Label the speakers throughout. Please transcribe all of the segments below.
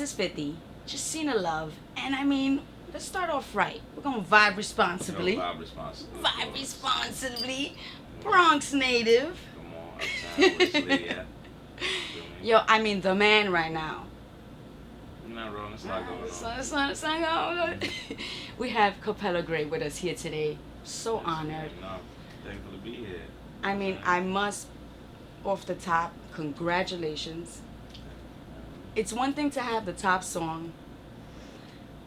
Speaker 1: is 50. Justina Love. And I mean, let's start off right. We're going to vibe responsibly.
Speaker 2: Vibe responsibly.
Speaker 1: Vibe responsibly. Bronx native.
Speaker 2: Come on, uptown, Wesley, yeah.
Speaker 1: Yo, I mean, the man right now.
Speaker 2: You're not wrong. It's not going on.
Speaker 1: It's not going on. We have Capella Gray with us here today. So honored.
Speaker 2: No, thankful to be here.
Speaker 1: I mean, I must, off the top, congratulations. It's one thing to have the top song.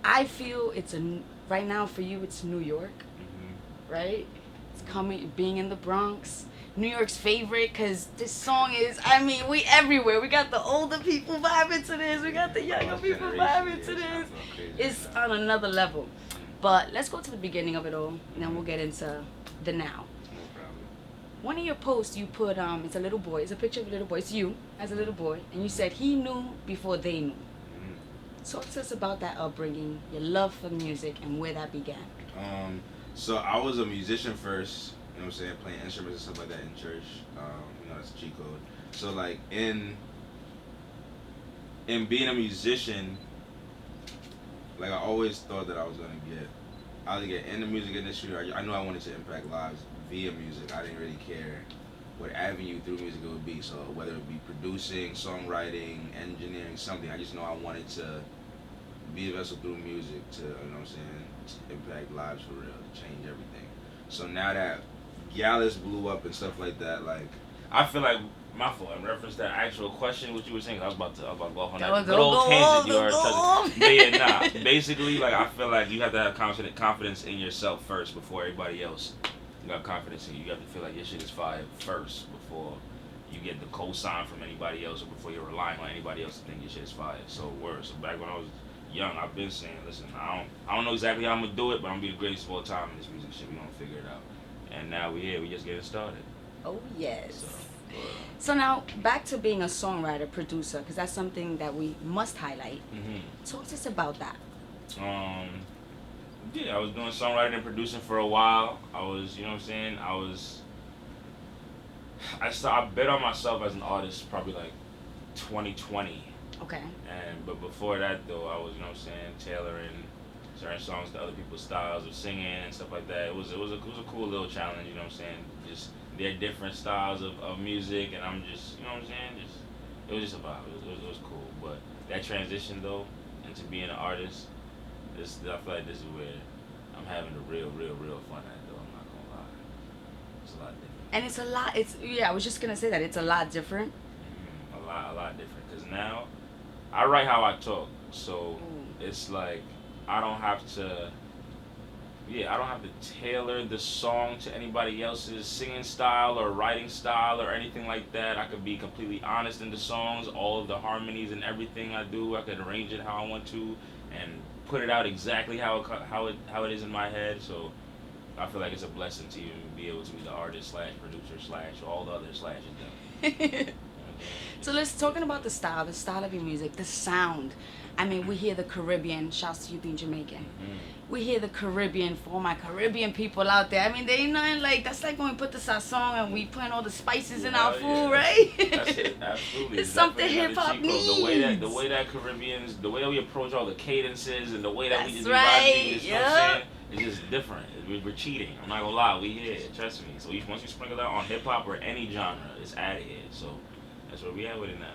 Speaker 1: I feel right now for you, it's New York, right? It's coming, being in the Bronx. New York's favorite, because this song is, I mean, we everywhere. We got the older people vibing to this. We got the younger people vibing to this. It's on another level. But let's go to the beginning of it all, and then we'll get into the now. One of your posts you put, it's a little boy. It's a picture of a little boy. It's you as a little boy. And you said he knew before they knew. Talk to us about that upbringing, your love for music, and where that began.
Speaker 2: So I was a musician first. You know what I'm saying, playing instruments and stuff like that in church. That's a cheat code. So like in being a musician, like I always thought that I was gonna either get in the music industry, or I knew I wanted to impact lives via music. I didn't really care what avenue through music it would be. So whether it be producing, songwriting, engineering, something, I just know I wanted to be a vessel through music to, you know what I'm saying, to impact lives for real, to change everything. So now that Gallus blew up and stuff like that, like I feel like my fault. In reference to that actual question, what you were saying, I was about to go off on that little tangent you already touched. But yeah, basically, like I feel like you have to have confidence in yourself first before everybody else. You got confidence in you. You have to feel like your shit is fire first before you get the cosign from anybody else, or before you're relying on anybody else to think your shit is fire. So back when I was young, I've been saying, listen, I don't know exactly how I'm gonna do it, but I'm gonna be the greatest of all time in this music shit. We gonna figure it out. And now we're here. We just getting started.
Speaker 1: Oh yes. So now back to being a songwriter, producer, because that's something that we must highlight. Talk to us about that.
Speaker 2: Yeah, I was doing songwriting and producing for a while. I was, you know what I'm saying, I bet on myself as an artist probably like 2020.
Speaker 1: Okay.
Speaker 2: But before that though, I was, you know what I'm saying, tailoring certain songs to other people's styles of singing and stuff like that. It was a cool little challenge, you know what I'm saying? Just their different styles of music, and I'm just, you know what I'm saying, it was just a vibe. It was cool. But that transition though into being an artist, I feel like this is where I'm having the real fun at though. I'm not gonna lie. It's a lot different.
Speaker 1: And it's a lot. I was just gonna say that it's a lot different.
Speaker 2: A lot different. Cause now I write how I talk, so it's like I don't have to tailor the song to anybody else's singing style or writing style or anything like that. I could be completely honest in the songs, all of the harmonies and everything I do. I could arrange it how I want to and put it out exactly how it is in my head. So I feel like it's a blessing to even be able to be the artist / producer / all the other slashes.
Speaker 1: So let's talking about the style of your music, the sound. I mean, we hear the Caribbean. Shouts to you being Jamaican. We hear the Caribbean for all my Caribbean people out there. I mean, they ain't nothing like, that's like when we put the sazon and we put all the spices in our food, right?
Speaker 2: That's it, absolutely.
Speaker 1: It's something hip hop needs.
Speaker 2: The way that Caribbeans, the way that we approach all the cadences and the way that we just
Speaker 1: right.
Speaker 2: you know what I'm saying? It's just different. We're cheating. I'm not gonna lie, we here. Trust me. So once you sprinkle that on hip hop or any genre, it's out of here. So that's where we at with it now.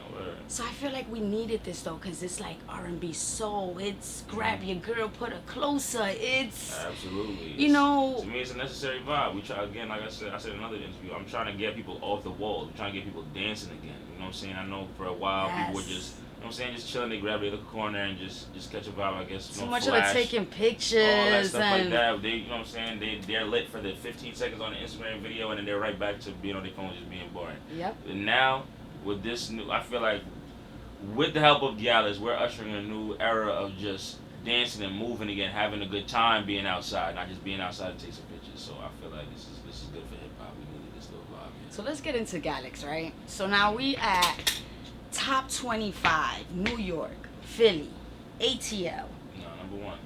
Speaker 1: So I feel like we needed this though, cause it's like R&B soul. It's grab your girl, put her closer. It's
Speaker 2: absolutely.
Speaker 1: You know,
Speaker 2: to me, it's a necessary vibe. We try again, like I said in another interview. I'm trying to get people off the wall. I'm trying to get people dancing again. You know what I'm saying? I know for a while people were just, you know what I'm saying, just chilling. They grab their little corner and just catch a vibe. I guess.
Speaker 1: Too much of it taking pictures
Speaker 2: all that stuff
Speaker 1: and
Speaker 2: like that. They, you know what I'm saying? They're lit for the 15 seconds on the Instagram video, and then they're right back to being on their phone, just being boring.
Speaker 1: Yep.
Speaker 2: And now, with this new, I feel like with the help of Gallus, we're ushering a new era of just dancing and moving again, having a good time being outside, not just being outside to take some pictures. So I feel like this is good for hip hop. We needed this little vibe. Yeah.
Speaker 1: So let's get into Gallus, right? So now we at top 25, New York, Philly, ATL.
Speaker 2: No, number one.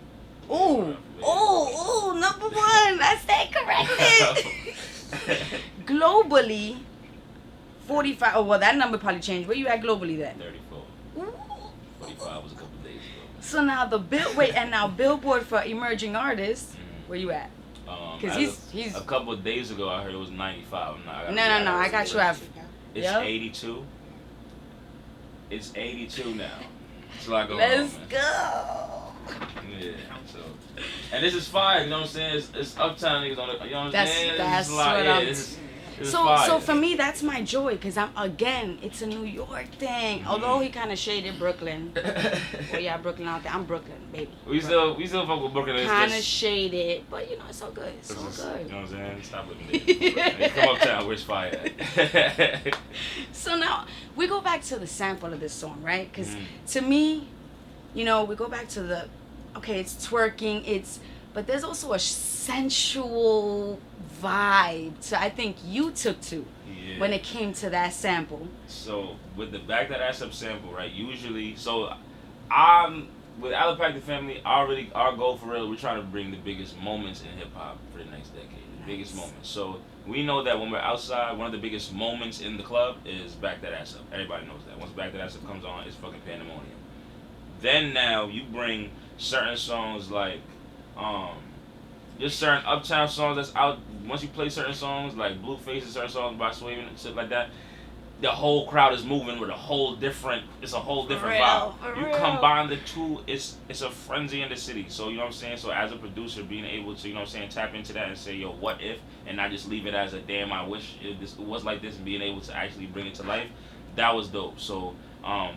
Speaker 1: Ooh, number one. I stand corrected. Globally, 45. Oh, well, that number probably changed. Where you at globally then?
Speaker 2: 34.
Speaker 1: Ooh.
Speaker 2: 45 was a couple days
Speaker 1: So now and now Billboard for emerging artists. Where you at? Because he's
Speaker 3: a couple of days ago I heard it was 95. I'm not.
Speaker 1: No. I got you at.
Speaker 3: It's 82. It's 82 now. It's a lot going
Speaker 1: Let's
Speaker 3: on, man.
Speaker 1: go.
Speaker 3: Yeah. So, and this is fire. You know what I'm saying? It's Uptown niggas on it. You know what I'm saying?
Speaker 1: That's
Speaker 3: what I'm. This is fire.
Speaker 1: So for me, that's my joy, because it's a New York thing.
Speaker 3: Mm-hmm.
Speaker 1: Although he kind of shaded Brooklyn. Well, yeah, Brooklyn out there. I'm Brooklyn, baby.
Speaker 3: We still fuck with Brooklyn.
Speaker 1: Kind of shaded, but it's all good. It's all good.
Speaker 3: You know what I'm saying? Stop looking at it. Come Uptown, where's fire at?
Speaker 1: So now we go back to the sample of this song, right? Because to me, we go back to it's twerking, but there's also a sensual vibe I think you took to when it came to that sample.
Speaker 3: So with the Back That Ass Up sample, right? Usually, with Alapack the Family, our goal for real, we're trying to bring the biggest moments in hip hop for the next decade. The biggest moments. So we know that when we're outside, one of the biggest moments in the club is Back That Ass Up. Everybody knows that. Once Back That Ass Up comes on, it's fucking pandemonium. Then now you bring certain songs like just certain Uptown songs that's out. Once you play certain songs like Blueface and certain songs by Swayman and shit like that, the whole crowd is moving with it's a whole different vibe. You combine the two, it's a frenzy in the city. So you know what I'm saying? So as a producer, being able to, tap into that and say, yo, what if, and not just leave it as a damn, I wish it was like this, and being able to actually bring it to life, that was dope. So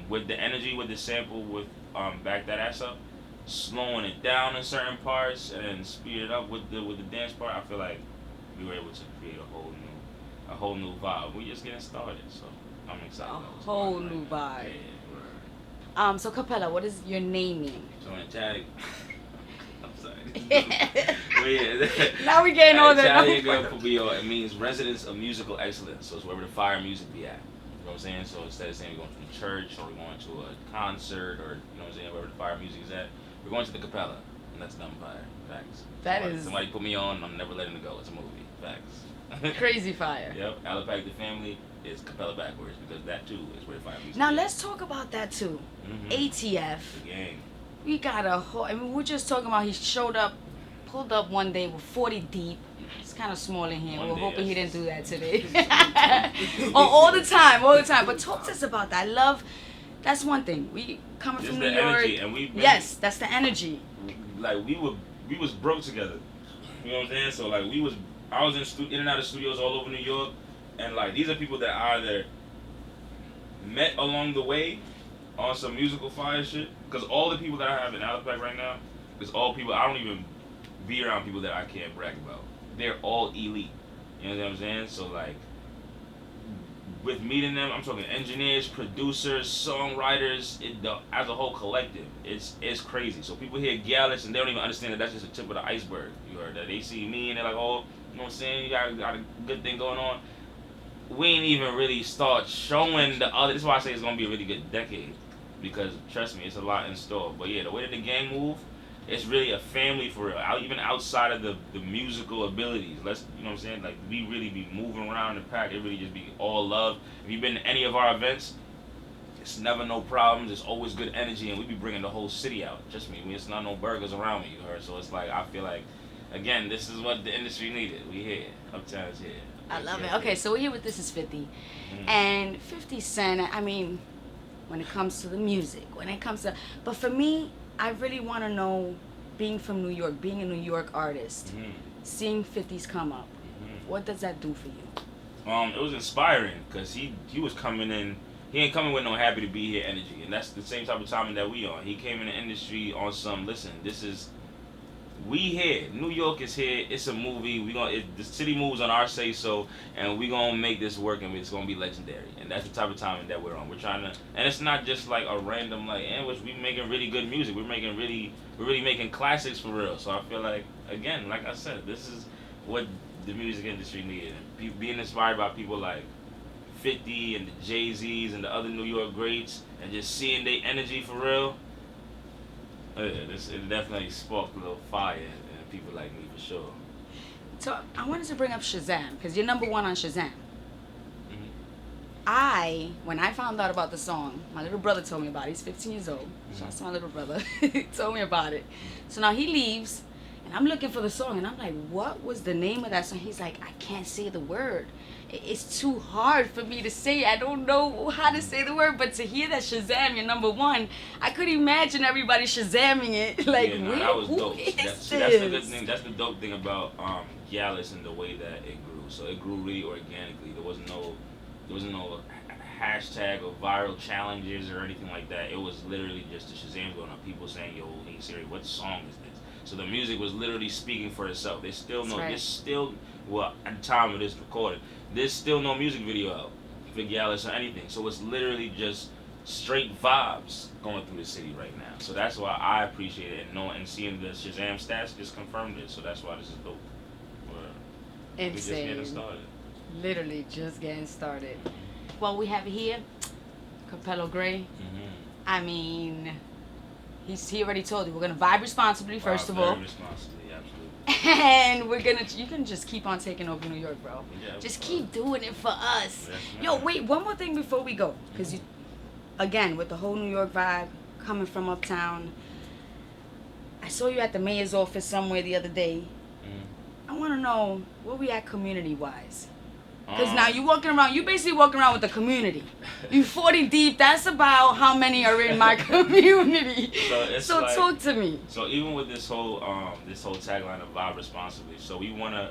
Speaker 3: with the energy, with the sample, with Back That Ass Up, slowing it down in certain parts and then speed it up with the dance part, I feel like we were able to create a whole new vibe. We're just getting started, so I'm excited.
Speaker 1: A whole new vibe. Yeah. So Capella, what is your naming?
Speaker 3: So in Italian, I'm sorry. But yeah,
Speaker 1: now we getting all that.
Speaker 3: It means residence of musical excellence. So it's wherever the fire music be at. You know what I'm saying? So instead of saying we're going to a church or we're going to a concert or wherever the fire music is at, we're going to the Capella, and that's done by Facts. Somebody put me on, I'm never letting it go. It's a movie. Facts.
Speaker 1: Crazy fire.
Speaker 3: Yep. Alapack the Family is Capella backwards because that too is where the fire music
Speaker 1: Now
Speaker 3: is.
Speaker 1: let's talk about that too. ATF.
Speaker 3: The gang.
Speaker 1: We got a whole. We're just talking about he pulled up one day with 40 deep. It's kind of small in here. We're hoping he didn't do that today. all the time. But talk to us about that. That's one thing. We coming
Speaker 3: Just
Speaker 1: from
Speaker 3: the
Speaker 1: New York.
Speaker 3: energy, and
Speaker 1: yes, that's the energy.
Speaker 3: Like we was broke together. You know what I'm saying? So like I was in and out of studios all over New York, and like these are people that I either met along the way on some musical fire shit. Because all the people that I have in Alapack right now is all people I don't even be around people that I can't brag about. They're all elite. You know what I'm saying? So like with meeting them, I'm talking engineers, producers, songwriters, as a whole collective. It's crazy. So people hear Gallus and they don't even understand that that's just the tip of the iceberg. You heard that? They see me and they're like, oh, you know what I'm saying? You got a good thing going on. We ain't even really start showing the other. This is why I say it's gonna be a really good decade, because trust me, it's a lot in store. But yeah, the way that the gang move, it's really a family for real. Even outside of the musical abilities, you know what I'm saying? Like we really be moving around the pack. It really just be all love. If you've been to any of our events, it's never no problems. It's always good energy, and we be bringing the whole city out. Trust me, it's not no burgers around me. You heard? So it's like I feel like, again, this is what the industry needed. We here, Uptown's here.
Speaker 1: I love it. Okay, so we're here with This Is 50. And 50 Cent, when it comes to the music, but for me, I really want to know, being from New York, being a New York artist, seeing 50s come up, what does that do for you?
Speaker 3: It was inspiring, because he was coming in, he ain't coming with no happy to be here energy, and that's the same type of timing that we on. He came in the industry on some, listen, we here. New York is here. It's a movie. The city moves on our say so, and we gonna make this work, and it's gonna be legendary. And that's the type of timing that we're on. We're trying to, and it's not just like a random ambush. We making really good music. We're really making classics for real. So I feel like, again, like I said, this is what the music industry needed. Being inspired by people like 50 and the Jay-Z's and the other New York greats, and just seeing their energy for real. It definitely sparked a little fire in people like me, for sure.
Speaker 1: So I wanted to bring up Shazam, because you're number one on Shazam. When I found out about the song, my little brother told me about it. He's 15 years old. Shout out to my little brother. He told me about it. So now he leaves, and I'm looking for the song, and I'm like, what was the name of that song? He's like, I can't say the word. It's too hard for me to say. I don't know how to say the word, but to hear that Shazam, you're number one, I could imagine everybody Shazamming it. Like,
Speaker 3: Yeah, no,
Speaker 1: where,
Speaker 3: that was
Speaker 1: who
Speaker 3: dope.
Speaker 1: is
Speaker 3: That's
Speaker 1: this?
Speaker 3: the good thing. That's the dope thing about Gallus and the way that it grew. So it grew really organically. There wasn't no hashtag or viral challenges or anything like that. It was literally just the Shazam going on. People saying, "Yo, hey Siri, what song is this?" So the music was literally speaking for itself. There's still
Speaker 1: That's
Speaker 3: no.
Speaker 1: right.
Speaker 3: There's still well at the time of this recording. There's still no music video out for Gallus or anything. So it's literally just straight vibes going through the city right now. So that's why I appreciate it, and knowing and seeing the Shazam stats just confirmed it. So that's why this is dope. We just getting
Speaker 1: Insane.
Speaker 3: started.
Speaker 1: Literally just getting started. Well, we have it here, Capella Gray. I mean, he already told you we're gonna vibe responsibly first of all,
Speaker 3: Very responsibly, absolutely.
Speaker 1: and you can just keep on taking over New York, bro.
Speaker 3: Yeah,
Speaker 1: Just keep doing it for us.
Speaker 3: Yes,
Speaker 1: Yo,
Speaker 3: ma'am.
Speaker 1: wait, one more thing before we go, because you, again, with the whole New York vibe coming from uptown. I saw you at the mayor's office somewhere the other day. I want to know where we at community-wise. Because now you basically walking around with the community. You 40 deep, that's about how many are in my community. So
Speaker 3: like,
Speaker 1: talk to me.
Speaker 3: So even with this whole tagline of vibe responsibly, so we wanna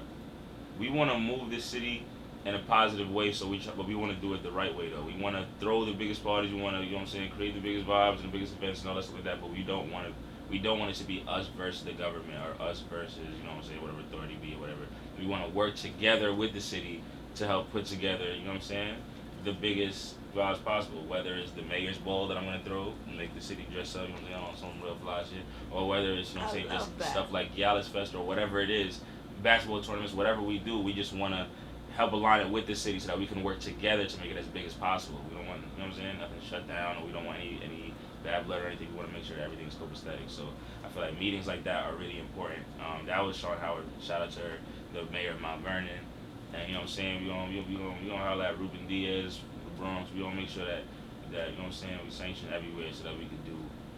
Speaker 3: move this city in a positive way. But we want to do it the right way though. We want to throw the biggest parties. We want to, you know what I'm saying, create the biggest vibes and the biggest events and all that stuff like that. But we don't want it to be us versus the government or us versus, you know what I'm saying, whatever authority be or whatever. We want to work together with the city to help put together, you know what I'm saying, the biggest vibes possible. Whether it's the mayor's ball that I'm gonna throw and make the city dress up, you know what I'm saying, on some real fly shit, or whether it's, you know what I'm saying, just stuff like Gallus Fest or whatever it is, basketball tournaments, whatever we do, we just want to help align it with the city so that we can work together to make it as big as possible. We don't want, you know what I'm saying, nothing shut down, or we don't want any bad blood or anything. We want to make sure that everything's copacetic. So I feel like meetings like that are really important. That was Sean Howard. Shout out to her, the mayor of Mount Vernon. And you know what I'm saying, we gonna holler at Ruben Diaz, the Bronx. We gonna make sure that you know what I'm saying, we sanction everywhere so that we can do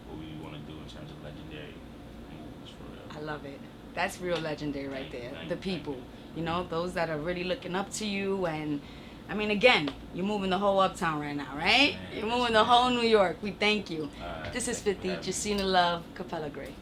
Speaker 3: what we want to do in terms of legendary moves for real.
Speaker 1: I love it. That's real legendary right there.
Speaker 3: Thank
Speaker 1: The
Speaker 3: you.
Speaker 1: people, you know, those that are really looking up to you. And I mean, again, you're moving the whole uptown right now, right?
Speaker 3: Man,
Speaker 1: You're
Speaker 3: yes,
Speaker 1: moving the
Speaker 3: man.
Speaker 1: whole New York. We thank you.
Speaker 3: Alright,
Speaker 1: This is
Speaker 3: thank you for
Speaker 1: 50,
Speaker 3: having me.
Speaker 1: Justina Love, Capella Gray.